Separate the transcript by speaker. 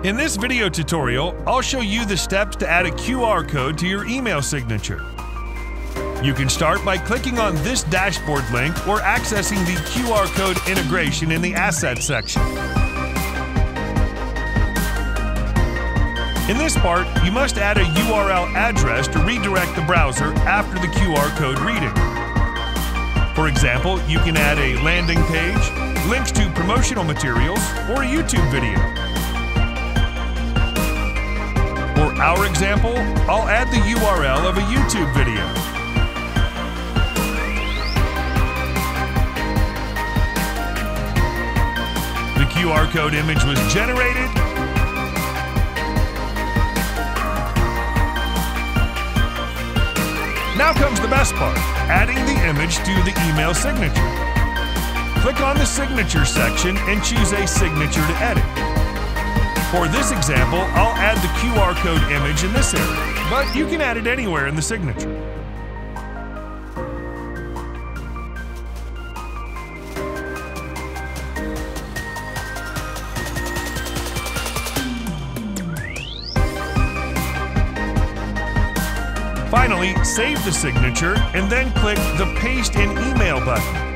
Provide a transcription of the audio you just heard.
Speaker 1: In this video tutorial, I'll show you the steps to add a QR code to your email signature. You can start by clicking on this dashboard link or accessing the QR code integration in the Assets section. In this part, you must add a URL address to redirect the browser after the QR code reading. For example, you can add a landing page, links to promotional materials, or a YouTube video. For our example, I'll add the URL of a YouTube video. The QR code image was generated. Now comes the best part, adding the image to the email signature. Click on the Signature section and choose a signature to edit. For this example, I'll add the QR code image in this area, but you can add it anywhere in the signature. Finally, save the signature and then click the Paste in Email button.